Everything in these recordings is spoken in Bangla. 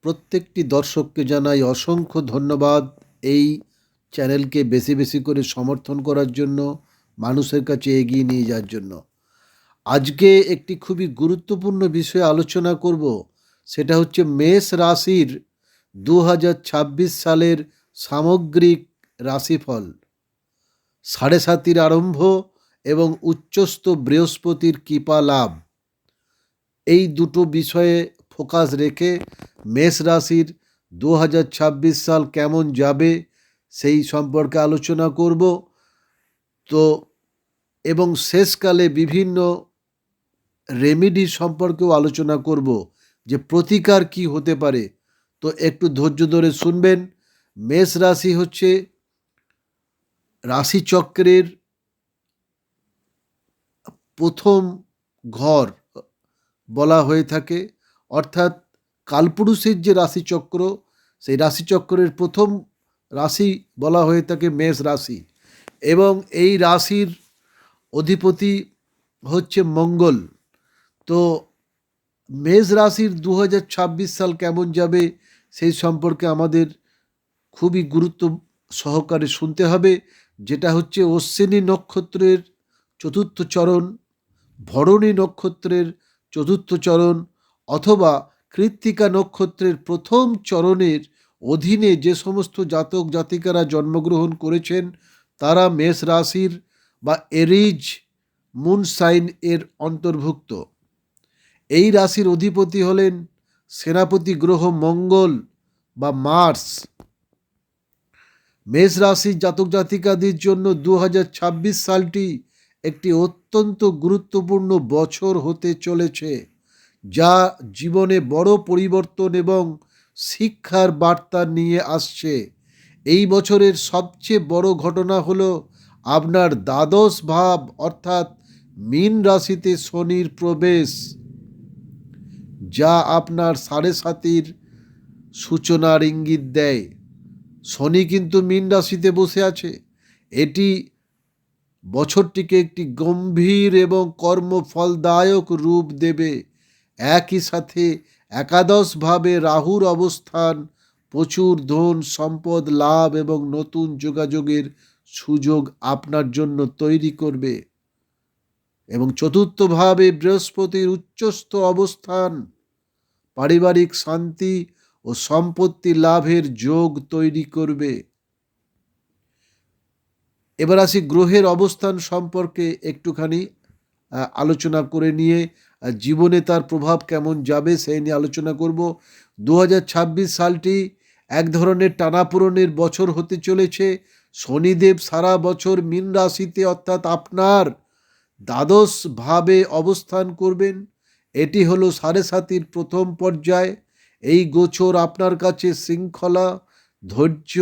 প্রত্যেকটি দর্শককে জানাই অসংখ্য ধন্যবাদ এই চ্যানেলকে বেশি বেশি করে সমর্থন করার জন্য, মানুষের কাছে এগিয়ে নিয়ে যাওয়ার জন্য। আজকে একটি খুবই গুরুত্বপূর্ণ বিষয়ে আলোচনা করব, সেটা হচ্ছে মেষ রাশির 2026 সালের সামগ্রিক রাশিফল, সাড়ে সাতির আরম্ভ এবং উচ্চস্থ বৃহস্পতির কৃপা লাভ। এই দুটো বিষয়ে ফোকাস রেখে মেষ রাশির 2026 সাল কেমন যাবে সেই সম্পর্কে আলোচনা করব। তো এবং শেষকালে বিভিন্ন রেমেডি সম্পর্কেও আলোচনা করব, যে প্রতিকার কি হতে পারে। তো একটু ধৈর্য ধরে শুনবেন। মেষ রাশি হচ্ছে রাশিচক্রের প্রথম ঘর বলা হয়ে থাকে, অর্থাৎ কালপুরুষের যে রাশিচক্র, সেই রাশিচক্রের প্রথম রাশি বলা হয়ে থাকে মেষ রাশি। এবং এই রাশির অধিপতি হচ্ছে মঙ্গল। তো মেষ রাশির 2026 সাল কেমন যাবে সেই সম্পর্কে আমাদের খুবই গুরুত্ব সহকারে শুনতে হবে, যেটা হচ্ছে অশ্বিনী নক্ষত্রের চতুর্থ চরণ, ভরণী নক্ষত্রের চতুর্থ চরণ অথবা কৃত্তিকা নক্ষত্রের প্রথম চরণের অধীনে যে সমস্ত জাতক জাতিকারা জন্মগ্রহণ করেছেন তারা মেষ রাশির বা এরিজ মুন সাইন এর অন্তর্ভুক্ত। এই রাশির অধিপতি হলেন সেনাপতি গ্রহ মঙ্গল বা মার্স। মেষ রাশির জাতক জাতিকাদের জন্য 2026 সালটি একটি অত্যন্ত গুরুত্বপূর্ণ বছর হতে চলেছে, যা জীবনে বড় পরিবর্তন এবং শিক্ষার বার্তা নিয়ে আসছে। এই বছরের সবচেয়ে বড় ঘটনা হলো আপনার দ্বাদশ ভাব অর্থাৎ মীন রাশিতে শনির প্রবেশ, যা আপনার সাড়ে সাতির সূচনার ইঙ্গিত দেয়। শনি কিন্তু মীন রাশিতে বসে আছে। এটি বছরটিকে একটি গম্ভীর এবং কর্মফলদায়ক রূপ দেবে। একই সাথে একাদশভাবে রাহুর অবস্থান প্রচুর ধন সম্পদ লাভ এবং নতুন যোগাযোগের সুযোগ আপনার জন্য তৈরি করবে। এবং চতুর্থভাবে বৃহস্পতির উচ্চস্থ অবস্থান পারিবারিক শান্তি ও সম্পত্তি লাভের যোগ তৈরি করবে। এবার আসি গ্রহের অবস্থান সম্পর্কে একটুখানি আলোচনা করে নিয়ে জীবনে তার প্রভাব কেমন যাবে সেই নিয়ে আলোচনা করব। 2026 সালটি এক ধরনের টানাপোড়েনের বছর হতে চলেছে। শনিদেব সারা বছর মীন রাশিতে অর্থাৎ আপনার দ্বাদশ ভাবে অবস্থান করবেন। এটি হলো সাড়ে সাতির প্রথম পর্যায়। এই গোচর আপনার কাছে শৃঙ্খলা, ধৈর্য,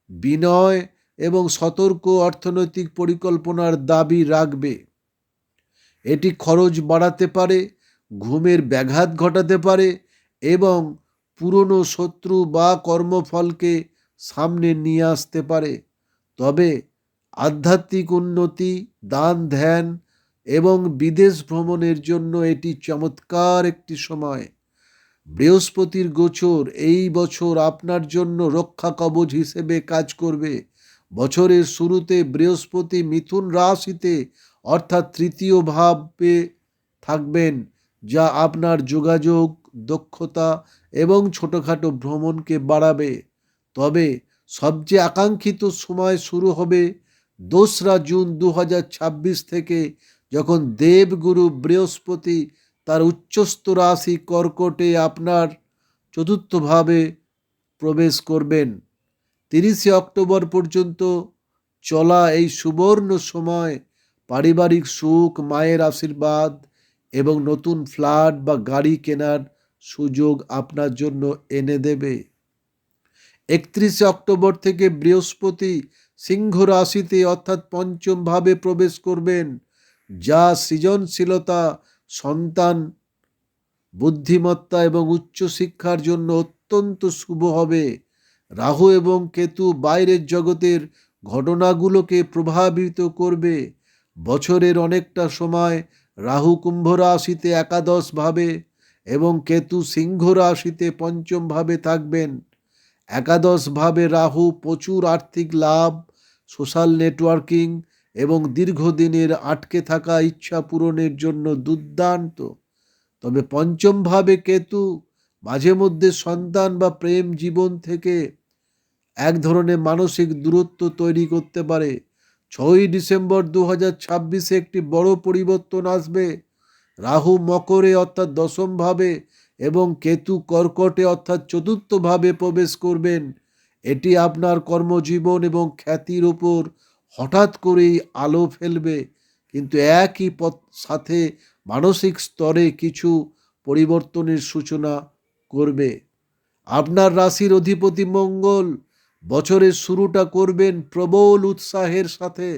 বিনয় এবং সতর্ক অর্থনৈতিক পরিকল্পনার দাবি রাখবে। এটি খরচ বাড়াতে পারে, ঘুমের ব্যাঘাত ঘটাতে পারে এবং পুরনো শত্রু বা কর্মফলকে সামনে নিয়ে আসতে পারে। তবে আধ্যাত্মিক উন্নতি, দান ধ্যান এবং বিদেশ ভ্রমণের জন্য এটি চমৎকার একটি সময়। বৃহস্পতির গোচর এই বছর আপনার জন্য রক্ষা কবচ হিসেবে কাজ করবে। বছরের শুরুতে বৃহস্পতি মিথুন রাশিতে অর্থাৎ তৃতীয় ভাবে থাকবেন, যা আপনার যোগাযোগ, দক্ষতা এবং ছোটোখাটো ভ্রমণকে বাড়াবে। তবে সবচেয়ে আকাঙ্ক্ষিত সময় শুরু হবে 2রা জুন 2026 থেকে, যখন দেবগুরু বৃহস্পতি তার উচ্চস্থ রাশি কর্কটে আপনার চতুর্থভাবে প্রবেশ করবেন। 30শে অক্টোবর পর্যন্ত চলা এই সুবর্ণ সময় পারিবারিক সুখ, মায়ের আশীর্বাদ এবং নতুন ফ্ল্যাট বা গাড়ি কেনার সুযোগ আপনার জন্য এনে দেবে। 31শে অক্টোবর থেকে বৃহস্পতি সিংহ রাশিতে অর্থাৎ পঞ্চম ভাবে প্রবেশ করবেন, যা সৃজনশীলতা, সন্তান, বুদ্ধিমত্তা এবং উচ্চশিক্ষার জন্য অত্যন্ত শুভ হবে। রাহু এবং কেতু বাইরের জগতের ঘটনাগুলোকে প্রভাবিত করবে। বছরের অনেকটা সময় রাহু কুম্ভ রাশিতে একাদশ ভাবে এবং কেতু সিংহ রাশিতে পঞ্চম ভাবে থাকবেন। একাদশ ভাবে রাহু প্রচুর আর্থিক লাভ, সোশ্যাল নেটওয়ার্কিং এবং দীর্ঘদিনের আটকে থাকা ইচ্ছা পূরণের জন্য দুর্দান্ত। তবে পঞ্চম ভাবে কেতু মাঝে মধ্যে সন্তান বা প্রেম জীবন থেকে এক ধরনের মানসিক দূরত্ব তৈরি করতে পারে। 6ই ডিসেম্বর 2026 একটি বড় পরিবর্তন আসবে। রাহু মকরে অর্থাৎ দশম ভাবে এবং কেতু কর্কটে অর্থাৎ চতুর্থ ভাবে প্রবেশ করবেন। এটি আপনার কর্মজীবন এবং খ্যাতির ওপর হঠাৎ করেই আলো ফেলবে, কিন্তু একই সাথে মানসিক স্তরে কিছু পরিবর্তনের সূচনা করবে। আপনার রাশির অধিপতি মঙ্গল বছরের শুরুটা করবেন প্রবল উৎসাহের সাথে।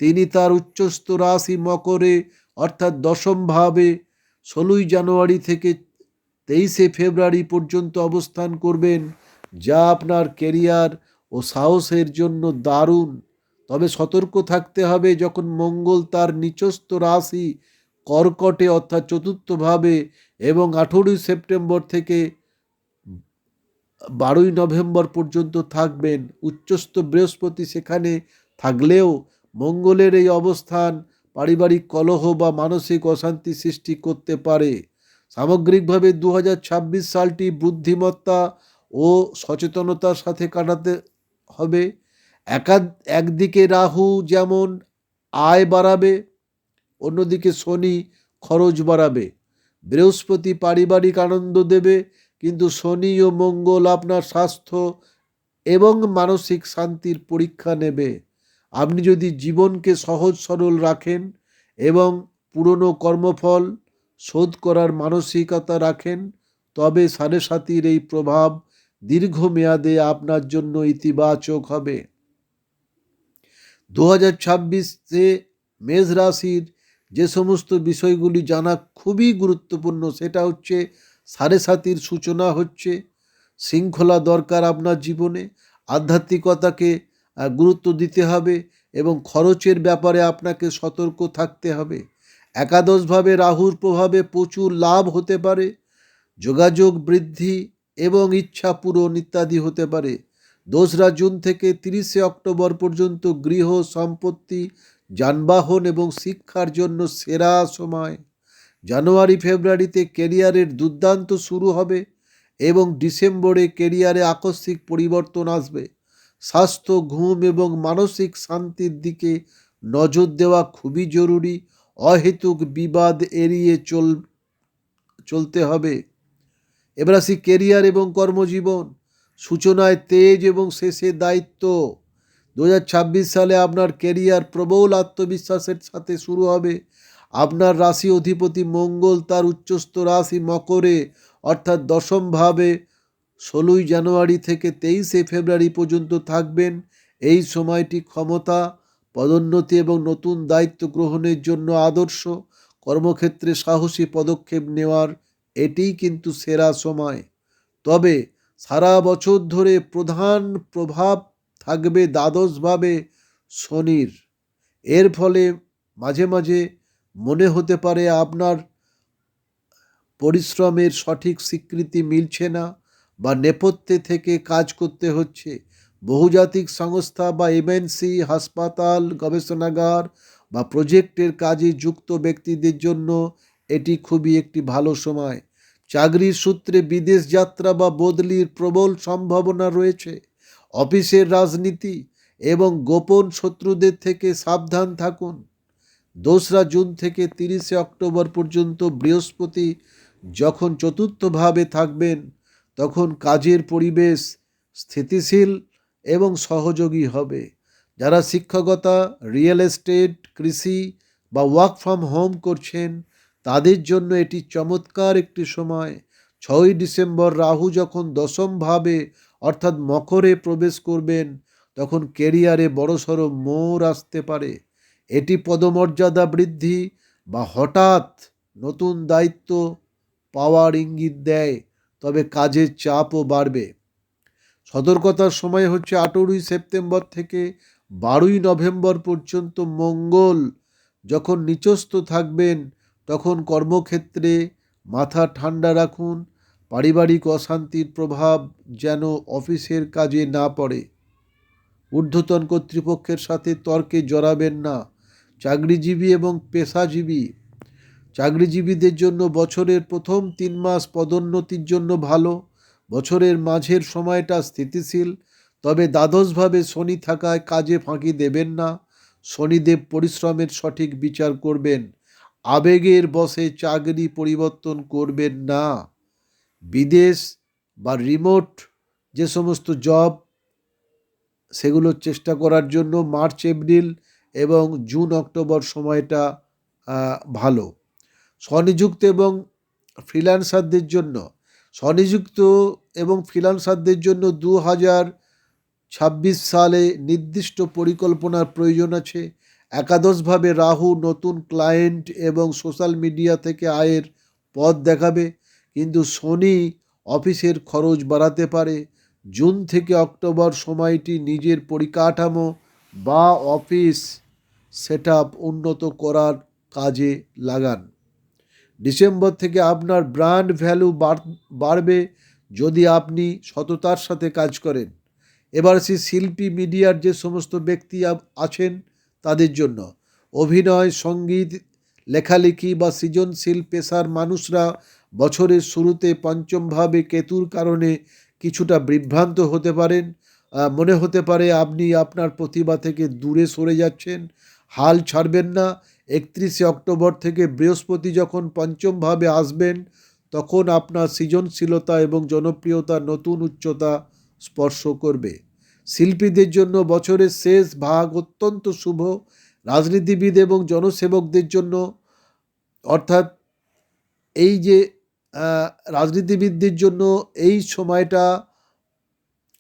তিনি তার উচ্চস্থ রাশি মকরে অর্থাৎ দশম ভাবে 16ই জানুয়ারি থেকে 23শে ফেব্রুয়ারি পর্যন্ত অবস্থান করবেন, যা আপনার কেরিয়ার ও সাহসের জন্য দারুণ। তবে সতর্ক থাকতে হবে, যখন মঙ্গল তার নিচস্থ রাশি কর্কটে অর্থাৎ চতুর্থ ভাবে এবং 18ই সেপ্টেম্বর থেকে 12ই নভেম্বর পর্যন্ত থাকবেন। উচ্চস্থ বৃহস্পতি সেখানে থাকলেও মঙ্গলের এই অবস্থান পারিবারিক কলহ বা মানসিক অশান্তি সৃষ্টি করতে পারে। সামগ্রিকভাবে 2026 সালটি বুদ্ধিমত্তা ও সচেতনতার সাথে কাটাতে হবে। একদিকে রাহু যেমন আয় বাড়াবে, অন্যদিকে শনি খরচ বাড়াবে। বৃহস্পতি পারিবারিক আনন্দ দেবে, কিন্তু শনি ও মঙ্গল আপনার স্বাস্থ্য এবং মানসিক শান্তির পরীক্ষা নেবে। আপনি যদি জীবনকে সহজ সরল রাখেন এবং পুরনো কর্মফল শোধ করার মানসিকতা রাখেন, তবে 7.5-এর এই প্রভাব দীর্ঘমেয়াদে আপনার জন্য ইতিবাচক হবে। 2026-এ মেষ রাশির যে সমস্ত বিষয়গুলি জানা খুবই গুরুত্বপূর্ণ, সেটা হচ্ছে 7.5-এর সূচনা হচ্ছে। শৃঙ্খলা দরকার আপনার জীবনে, আধ্যাত্মিকতাকে গুরুত্ব দিতে হবে এবং খরচের ব্যাপারে আপনাকে সতর্ক থাকতে হবে। একাদশভাবে রাহুর প্রভাবে প্রচুর লাভ হতে পারে, যোগাযোগ বৃদ্ধি এবং ইচ্ছা পূরণ ইত্যাদি হতে পারে। 2রা জুন থেকে 30শে অক্টোবর পর্যন্ত গৃহ, সম্পত্তি, যানবাহন এবং শিক্ষার জন্য সেরা সময়। জানুয়ারি-ফেব্রুয়ারিতে কেরিয়ারের দুর্দান্ত শুরু হবে এবং ডিসেম্বরে কেরিয়ারে আকস্মিক পরিবর্তন আসবে। স্বাস্থ্য, ঘুম এবং মানসিক শান্তির দিকে নজর দেওয়া খুবই জরুরি। অহেতুক বিবাদ এড়িয়ে চলতে হবে। এবার আসি কেরিয়ার এবং কর্মজীবন। সূচনায় তেজ এবং শেষে দায়িত্ব। 2026 সালে আপনার কেরিয়ার প্রবল আত্মবিশ্বাসের সাথে শুরু হবে। আপনার রাশি অধিপতি মঙ্গল তার উচ্চস্থ রাশি মকরে অর্থাৎ দশম ভাবে 16ই জানুয়ারি থেকে 23শে ফেব্রুয়ারি পর্যন্ত থাকবেন। এই সময়টি ক্ষমতা, পদোন্নতি এবং নতুন দায়িত্ব গ্রহণের জন্য আদর্শ। কর্মক্ষেত্রে সাহসী পদক্ষেপ নেওয়ার এটিই কিন্তু সেরা সময়। তবে সারা বছর ধরে প্রধান প্রভাব থাকবে দ্বাদশভাবে শনির। এর ফলে মাঝে মাঝে মনে হতে পারে আপনার পরিশ্রমের সঠিক স্বীকৃতি মিলছে না বা নেপথ্যে থেকে কাজ করতে হচ্ছে। বহুজাতিক সংস্থা বা এমএনসি, হাসপাতাল, গবেষণাগার বা প্রজেক্টের কাজে যুক্ত ব্যক্তিদের জন্য এটি খুবই একটি ভালো সময়। চাকরির সূত্রে বিদেশ যাত্রা বা বদলির প্রবল সম্ভাবনা রয়েছে। অফিসের রাজনীতি এবং গোপন শত্রুদের থেকে সাবধান থাকুন। 2রা জুন থেকে 30শে অক্টোবর পর্যন্ত বৃহস্পতি যখন চতুর্থভাবে থাকবেন, তখন কাজের পরিবেশ স্থিতিশীল এবং সহযোগী হবে। যারা শিক্ষকতা, রিয়েল এস্টেট, কৃষি বা ওয়ার্ক ফ্রম হোম করছেন, তাদের জন্য এটি চমৎকার একটি সময়। 6ই ডিসেম্বর রাহু যখন দশমভাবে অর্থাৎ মকরে প্রবেশ করবেন, তখন কেরিয়ারে বড়সড় মোড় আসতে পারে। এটি পদমর্যাদা বৃদ্ধি বা হঠাৎ নতুন দায়িত্ব পাওয়ার ইঙ্গিত দেয়, তবে কাজের চাপও বাড়বে। সতর্কতার সময় হচ্ছে 18ই সেপ্টেম্বর থেকে 12ই নভেম্বর পর্যন্ত। মঙ্গল যখন নিচস্থ থাকবেন, তখন কর্মক্ষেত্রে মাথা ঠান্ডা রাখুন, পারিবারিক অশান্তির প্রভাব যেন অফিসের কাজে না পড়ে। ঊর্ধ্বতন কর্তৃপক্ষের সাথে তর্কে জড়াবেন না। চাকরিজীবীদের জন্য বছরের প্রথম 3 মাস পদোন্নতির জন্য ভালো। বছরের মাঝের সময়টা স্থিতিশীল, তবে দ্বাদশভাবে শনি থাকায় কাজে ফাঁকি দেবেন না। শনিদেব পরিশ্রমের সঠিক বিচার করবেন। আবেগের বশে চাকরি পরিবর্তন করবেন না। বিদেশ বা রিমোট যে সমস্ত জব, সেগুলো চেষ্টা করার জন্য মার্চ এপ্রিল এবং জুন অক্টোবর সময়টা ভালো। স্বনিযুক্ত এবং ফ্রিল্যান্সারদের জন্য 2026 সালে নির্দিষ্ট পরিকল্পনার প্রয়োজন আছে। একাদশভাবে রাহু নতুন ক্লায়েন্ট এবং সোশ্যাল মিডিয়া থেকে আয়ের পথ দেখাবে, কিন্তু শনি অফিসের খরচ বাড়াতে পারে। জুন থেকে অক্টোবর সময়টি নিজের পরিকাঠামো বা অফিস সেটআপ উন্নত করার কাজে লাগান। ডিসেম্বর থেকে আপনার ব্র্যান্ড ভ্যালু বাড়বে যদি আপনি সততার সাথে কাজ করেন। এবার আসি শিল্পী, মিডিয়ার যে সমস্ত ব্যক্তি আছেন তাদের জন্য। অভিনয়, সঙ্গীত, লেখালেখি বা সৃজনশীল পেশার মানুষরা বছরের শুরুতে পঞ্চমভাবে কেতুর কারণে কিছুটা বিভ্রান্ত হতে পারেন। মনে হতে পারে আপনি আপনার প্রতিভা থেকে দূরে সরে যাচ্ছেন। হাল ছাড়বেন না। 31 অক্টোবর থেকে বৃহস্পতি যখন পঞ্চমভাবে আসবেন, তখন আপনার সৃজনশীলতা এবং জনপ্রিয়তা নতুন উচ্চতা স্পর্শ করবে। শিল্পীদের জন্য বছরের শেষ ভাগ অত্যন্ত শুভ। রাজনীতিবিদ এবং জনসেবকদের জন্য, অর্থাৎ এই যে রাজনীতিবিদদের জন্য এই সময়টা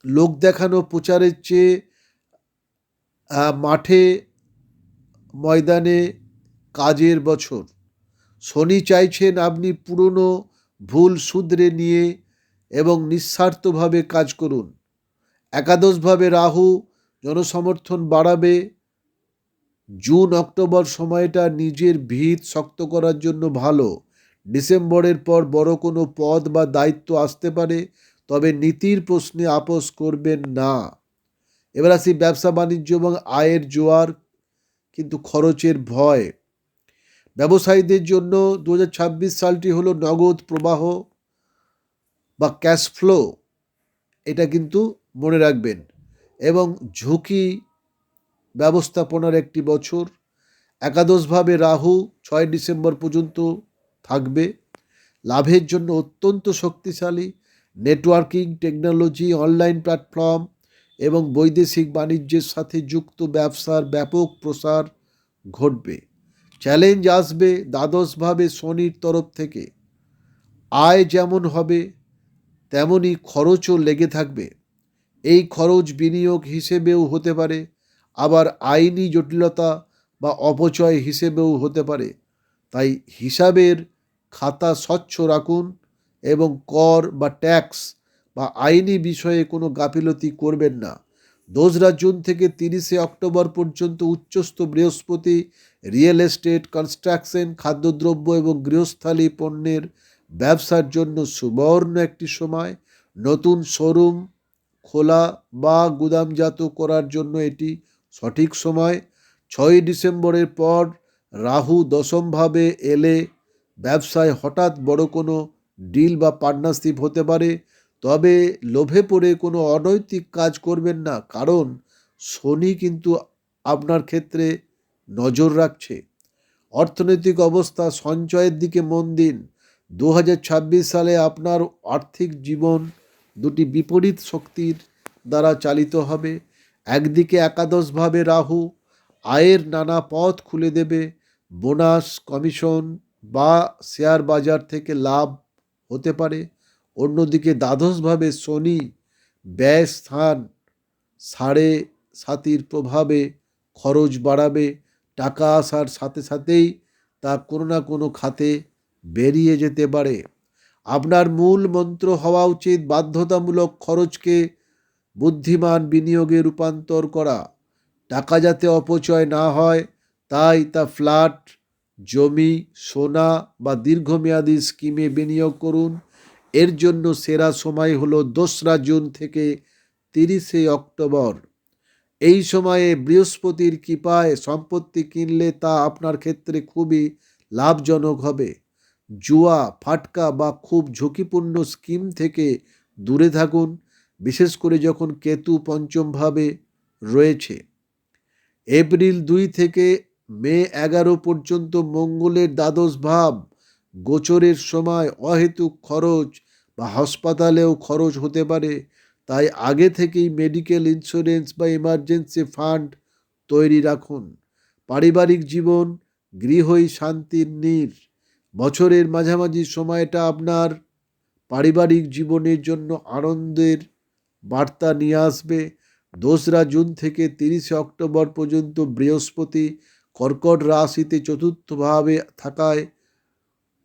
লোক দেখানো প্রচারের চেয়ে মাঠে ময়দানে কাজের বছর। শনি চাইছেন আপনি পুরনো ভুল শুধরে নিয়ে এবং নিঃস্বার্থভাবে কাজ করুন। একাদশভাবে রাহু জনসমর্থন বাড়াবে। জুন অক্টোবর সময়টা নিজের ভিত শক্ত করার জন্য ভালো। ডিসেম্বরের পর বড় কোনো পদ বা দায়িত্ব আসতে পারে, তবে নীতির প্রশ্নে আপোস করবেন না। এবার আসি ব্যবসা বাণিজ্য এবং আয়ের জোয়ার, কিন্তু খরচের ভয়। ব্যবসায়ীদের জন্য 2026 সালটি হলো নগদ প্রবাহ বা ক্যাশ ফ্লো, এটা কিন্তু মনে রাখবেন, এবং ঝুঁকি ব্যবস্থাপনার একটি বছর। একাদশভাবে রাহু 6 ডিসেম্বর পর্যন্ত থাকবে। লাভের জন্য অত্যন্ত শক্তিশালী। নেটওয়ার্কিং, টেকনোলজি, অনলাইন প্ল্যাটফর্ম এবং বৈদেশিক বাণিজ্যের সাথে যুক্ত ব্যবসার ব্যাপক প্রসার ঘটবে। চ্যালেঞ্জ আসবে দ্বাদশভাবে শনির তরফ থেকে। আয় যেমন হবে তেমনই খরচও লেগে থাকবে। এই খরচ বিনিয়োগ হিসেবেও হতে পারে, আবার আইনি জটিলতা বা অপচয় হিসেবেও হতে পারে। তাই হিসাবের খাতা স্বচ্ছ রাখুন এবং কর বা ট্যাক্স বা আইনি বিষয়ে কোনো গাফিলতি করবেন না। 2 জুন থেকে 30 অক্টোবর পর্যন্ত উচ্চস্থ বৃহস্পতি রিয়েল এস্টেট, কনস্ট্রাকশন, খাদ্যদ্রব্য এবং গৃহস্থালী পণ্যের ব্যবসার জন্য সুবর্ণ একটি সময়। নতুন শোরুম খোলা বা গুদামজাত করার জন্য এটি সঠিক সময়। 6 ডিসেম্বরের পর রাহু দশমভাবে এলে ব্যবসায় হঠাৎ বড় কোনো ডিল বা পার্টনারশিপ হতে পারে, তবে লোভে পড়ে কোনো অনৈতিক কাজ করবেন না, কারণ শনি কিন্তু আপনার ক্ষেত্রে নজর রাখছে। অর্থনৈতিক অবস্থা, সঞ্চয়ের দিকে মন দিন। 2026 সালে আপনার আর্থিক জীবন দুটি বিপরীত শক্তির দ্বারা চালিত হবে। একদিকে একাদশভাবে রাহু আয়ের নানা পথ খুলে দেবে। বোনাস, কমিশন বা শেয়ার বাজার থেকে লাভ হতে পারে। অন্যদিকে দ্বাদশভাবে শনি ব্যয় স্থান 7.5 প্রভাবে খরচ বাড়াবে। টাকা আসার সাথে সাথেই তা কোনো না কোনো খাতে বেরিয়ে যেতে পারে। আপনার মূল মন্ত্র হওয়া উচিত বাধ্যতামূলক খরচকে বুদ্ধিমান বিনিয়োগে রূপান্তর করা। টাকা যাতে অপচয় না হয়, তাই তা ফ্ল্যাট জমি, সোনা বা দীর্ঘমেয়াদী স্কিমে বিনিয়োগ করুন। এর জন্য সেরা সময় হলো 2রা জুন থেকে 30শে অক্টোবর। এই সময়ে বৃহস্পতির কৃপায় সম্পত্তি কিনলে তা আপনার ক্ষেত্রে খুবই লাভজনক হবে। জুয়া, ফাটকা বা খুব ঝুঁকিপূর্ণ স্কিম থেকে দূরে থাকুন, বিশেষ করে যখন কেতু পঞ্চমভাবে রয়েছে। এপ্রিল 2 থেকে মে 11 পর্যন্ত মঙ্গলের দ্বাদশ ভাব গোচরের সময় অহেতুক খরচ বা হাসপাতালেও খরচ হতে পারে, তাই আগে থেকেই মেডিকেল ইন্স্যুরেন্স বা এমার্জেন্সি ফান্ড তৈরি রাখুন। পারিবারিক জীবন, গৃহই শান্তির নীড়। বছরের মাঝামাঝি সময়টা আপনার পারিবারিক জীবনের জন্য আনন্দের বার্তা নিয়ে আসবে। 2রা জুন থেকে 30শে অক্টোবর পর্যন্ত বৃহস্পতি কর্কট রাশিতে চতুর্থভাবে থাকায়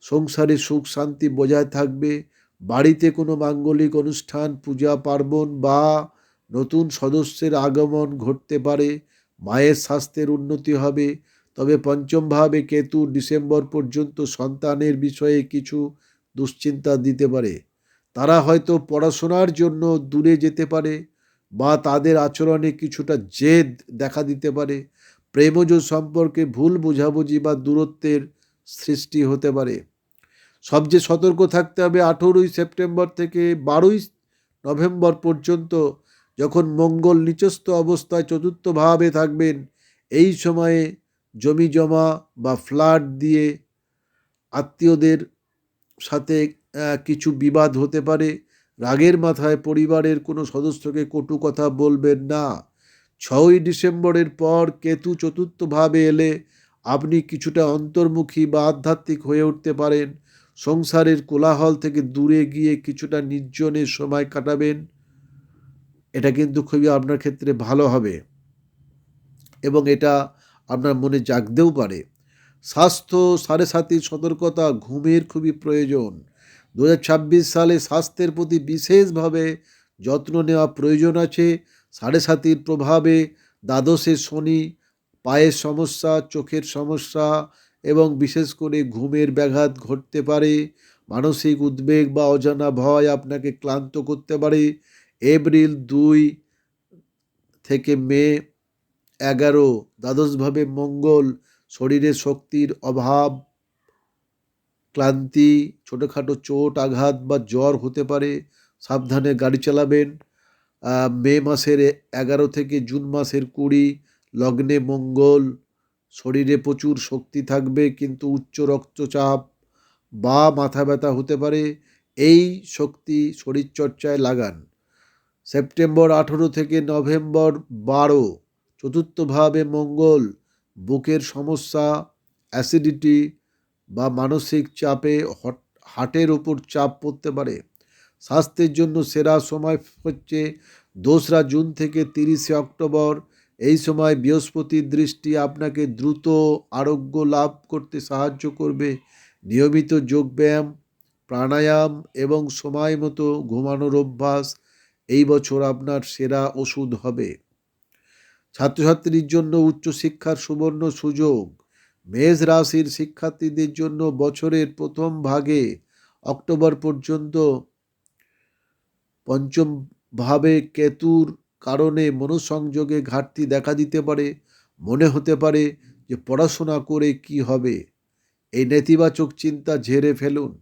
সংসারে সুখ শান্তি বজায় থাকবে। বাড়িতে কোনো মাঙ্গলিক অনুষ্ঠান, পূজা পার্বণ বা নতুন সদস্যের আগমন ঘটতে পারে। মায়ের স্বাস্থ্যের উন্নতি হবে। তবে পঞ্চমভাবে কেতু ডিসেম্বর পর্যন্ত সন্তানের বিষয়ে কিছু দুশ্চিন্তা দিতে পারে। তারা হয়তো পড়াশোনার জন্য দূরে যেতে পারে বা তাদের আচরণে কিছুটা জেদ দেখা দিতে পারে। প্রেমজ সম্পর্কে ভুল বোঝাবুঝি বা দূরত্বের সৃষ্টি হতে পারে। সবচেয়ে সতর্ক থাকতে হবে 18ই সেপ্টেম্বর থেকে 12ই নভেম্বর পর্যন্ত, যখন মঙ্গল নিচস্থ অবস্থায় চতুর্থভাবে থাকবেন। এই সময়ে জমি জমা বা ফ্ল্যাট দিয়ে আত্মীয়দের সাথে কিছু বিবাদ হতে পারে। রাগের মাথায় পরিবারের কোনো সদস্যকে কটু কথা বলবেন না। 6ই ডিসেম্বরের পর কেতু চতুর্থভাবে এলে আপনি কিছুটা অন্তর্মুখী বা আধ্যাত্মিক হয়ে উঠতে পারেন। সংসারের কোলাহল থেকে দূরে গিয়ে কিছুটা নির্জনের সময় কাটাবেন। এটা কিন্তু খুবই আপনার ক্ষেত্রে ভালো হবে এবং এটা আপনার মনে জাগতেও পারে। স্বাস্থ্য, সাড়ে সাতির সতর্কতা, ঘুমের খুবই প্রয়োজন। 2026 সালে স্বাস্থ্যের প্রতি বিশেষভাবে যত্ন নেওয়া প্রয়োজন আছে। সাড়ে সাতির প্রভাবে দ্বাদশে শনি, পায়ের সমস্যা, চোখের সমস্যা এবং বিশেষ করে ঘুমের ব্যাঘাত ঘটতে পারে। মানসিক উদ্বেগ বা অজানা ভয় আপনাকে ক্লান্ত করতে পারে। এপ্রিল 2 থেকে মে 11 দ্বাদশভাবে মঙ্গল, শরীরে শক্তির অভাব, ক্লান্তি, ছোটোখাটো চোট আঘাত বা জ্বর হতে পারে। সাবধানে গাড়ি চালাবেন। মে মাসের 11 থেকে জুন মাসের 20 লগ্নে মঙ্গল, শরীরে প্রচুর শক্তি থাকবে কিন্তু উচ্চ রক্তচাপ বা মাথা ব্যথা হতে পারে। এই শক্তি শরীরচর্চায় লাগান। সেপ্টেম্বর 18 থেকে নভেম্বর 12 চতুর্থভাবে মঙ্গল, বুকের সমস্যা, অ্যাসিডিটি বা মানসিক চাপে হার্টের ওপর চাপ পড়তে পারে। স্বাস্থ্যের জন্য সেরা সময় হচ্ছে 2রা জুন থেকে 30শে অক্টোবর। এই সময় বৃহস্পতির দৃষ্টি আপনাকে দ্রুত আরোগ্য লাভ করতে সাহায্য করবে। নিয়মিত যোগব্যায়াম, প্রাণায়াম এবং সময় মতো ঘুমানোর অভ্যাস এই বছর আপনার সেরা ওষুধ হবে। ছাত্রছাত্রীর জন্য উচ্চশিক্ষার সুবর্ণ সুযোগ। মেষ রাশির শিক্ষার্থীদের জন্য বছরের প্রথম ভাগে অক্টোবর পর্যন্ত পঞ্চম ভাবে কেতুর কারণে মনোসংযোগে ঘাটতি দেখা দিতে পারে। মনে হতে পারে যে পড়াশোনা করে কি হবে। এই নেতিবাচক চিন্তা ঝেড়ে ফেলুন।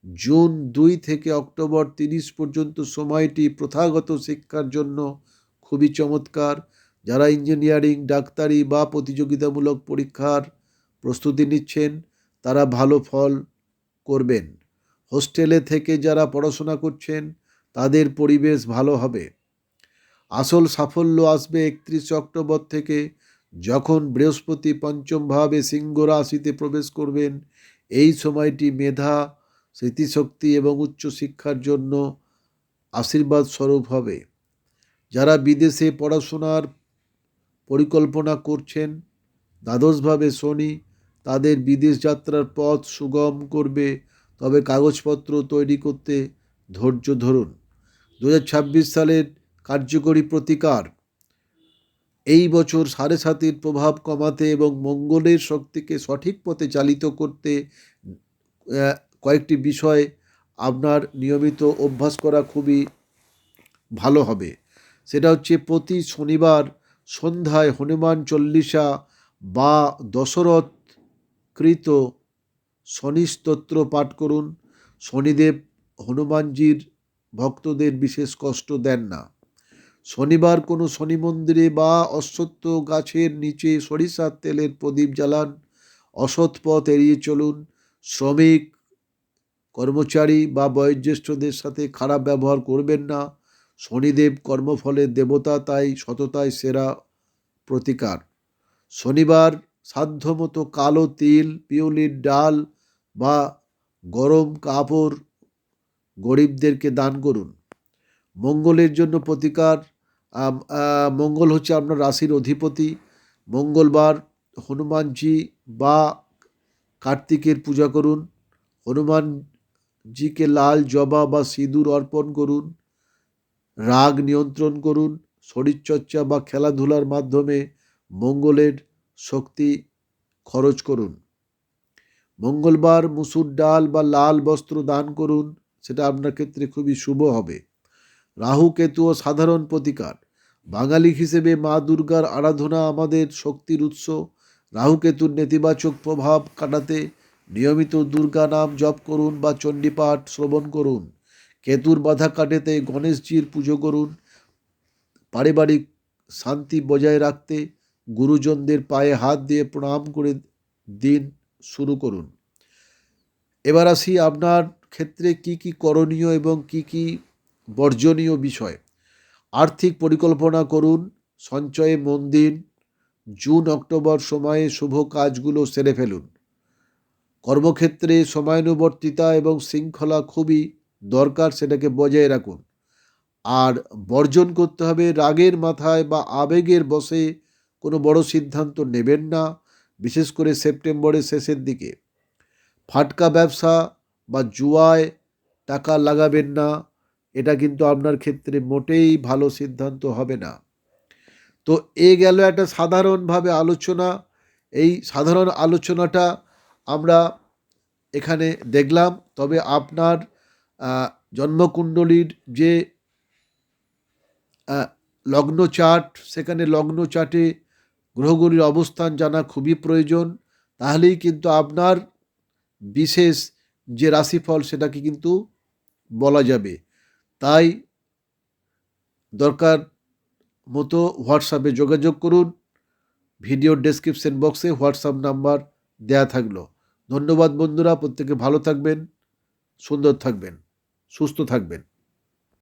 জুন 2 থেকে অক্টোবর 30 পর্যন্ত সময়টি প্রথাগত শিক্ষার জন্য খুবই চমৎকার। যারা ইঞ্জিনিয়ারিং, ডাক্তারি বা প্রতিযোগিতামূলক পরীক্ষার প্রস্তুতি নিচ্ছেন তারা ভালো ফল করবেন। হোস্টেলে থেকে যারা পড়াশোনা করছেন তাদের পরিবেশ ভালো হবে। আসল সাফল্য আসবে 31 অক্টোবর থেকে, যখন বৃহস্পতি পঞ্চমভাবে সিংহ রাশিতে প্রবেশ করবেন। এই সময়টি মেধা, স্মৃতিশক্তি এবং উচ্চশিক্ষার জন্য আশীর্বাদ স্বরূপ হবে। যারা বিদেশে পড়াশোনার পরিকল্পনা করছেন, দ্বাদশভাবে শনি তাদের বিদেশ যাত্রার পথ সুগম করবে, তবে কাগজপত্র তৈরি করতে ধৈর্য ধরুন। 2026 সালের কার্যকরী প্রতিকার। এই বছর 7.5-এর প্রভাব কমাতে এবং মঙ্গলের শক্তিকে সঠিক পথে চালিত করতে কয়েকটি বিষয় আপনার নিয়মিত অভ্যাস করা খুবই ভালো হবে। সেটা হচ্ছে প্রতি শনিবার সন্ধ্যায় হনুমান চল্লিশা বা দশরথকৃত শনি স্তোত্র পাঠ করুন। শনিদেব হনুমানজির ভক্তদের বিশেষ কষ্ট দেন না। শনিবার কোনো শনি মন্দিরে বা অশ্বত্থ গাছের নিচে সরিষার তেলের প্রদীপ জ্বালান। অসৎ পথ এড়িয়ে চলুন। শ্রমিক, কর্মচারী বা বয়োজ্যেষ্ঠদের সাথে খারাপ ব্যবহার করবেন না। শনিদেব কর্মফলের দেবতা, তাই সততায় সেরা প্রতিকার। শনিবার সাধ্যমতো কালো তিল, পিওলির ডাল বা গরম কাপড় গরিবদেরকে দান করুন। মঙ্গলের জন্য প্রতিকার। মঙ্গল হচ্ছে আপনার রাশির অধিপতি। মঙ্গলবার হনুমানজি বা কার্তিকের পূজা করুন। হনুমানজিকে লাল জবা বা সিঁদুর অর্পণ করুন। রাগ নিয়ন্ত্রণ করুন। শরীরচর্চা বা খেলাধুলার মাধ্যমে মঙ্গলের শক্তি খরচ করুন। মঙ্গলবার মুসুর ডাল বা লাল বস্ত্র দান করুন, সেটা আপনার ক্ষেত্রে খুবই শুভ হবে। রাহু কেতু ও সাধারণ প্রতিকার। বাঙালি হিসেবে মা দুর্গার আরাধনা আমাদের শক্তির উৎস। রাহু কেতুর নেতিবাচক প্রভাব কাটাতে নিয়মিত দুর্গা নাম জপ করুন বা চণ্ডীপাঠ শ্রবণ করুন। কেতুর বাধা কাটাতে গণেশজির পুজো করুন। পারিবারিক শান্তি বজায় রাখতে গুরুজনদের পায়ে হাত দিয়ে প্রণাম করে দিন শুরু করুন। এবার আসি আপনার ক্ষেত্রে কি কি করণীয় এবং কি কি বর্জনীয় বিষয়। আর্থিক পরিকল্পনা করুন, সঞ্চয়ে মন দিন। জুন অক্টোবর সময়ে শুভ কাজগুলো সেরে ফেলুন। কর্মক্ষেত্রে সময়ানুবর্তিতা এবং শৃঙ্খলা খুবই দরকার, সেটাকে বজায় রাখুন। আর বর্জন করতে হবে রাগের মাথায় বা আবেগের বশে কোনো বড় সিদ্ধান্ত নেবেন না, বিশেষ করে সেপ্টেম্বরের শেষের দিকে। ফাটকা ব্যবসা বা জুয়ায় টাকা লাগাবেন না, এটা কিন্তু আপনার ক্ষেত্রে মোটেই ভালো সিদ্ধান্ত হবে না। তো গেল একটা সাধারণভাবে আলোচনা। এই সাধারণ আলোচনাটা আমরা এখানে দেখলাম। তবে আপনার জন্মকুণ্ডলীর যে লগ্ন চার্ট, সেখানে লগ্ন চার্টে গ্রহগুলির অবস্থান জানা খুবই প্রয়োজন। তাহলেই কিন্তু আপনার বিশেষ যে রাশিফল সেটাকে কিন্তু বলা যাবে। তাই দরকার মতো হোয়াটসঅ্যাপে যোগাযোগ করুন। ভিডিওর ডেসক্রিপশন বক্সে হোয়াটসঅ্যাপ নাম্বার দেয়া থাকলো। ধন্যবাদ বন্ধুরা, প্রত্যেকে ভালো থাকবেন, সুন্দর থাকবেন, সুস্থ থাকবেন।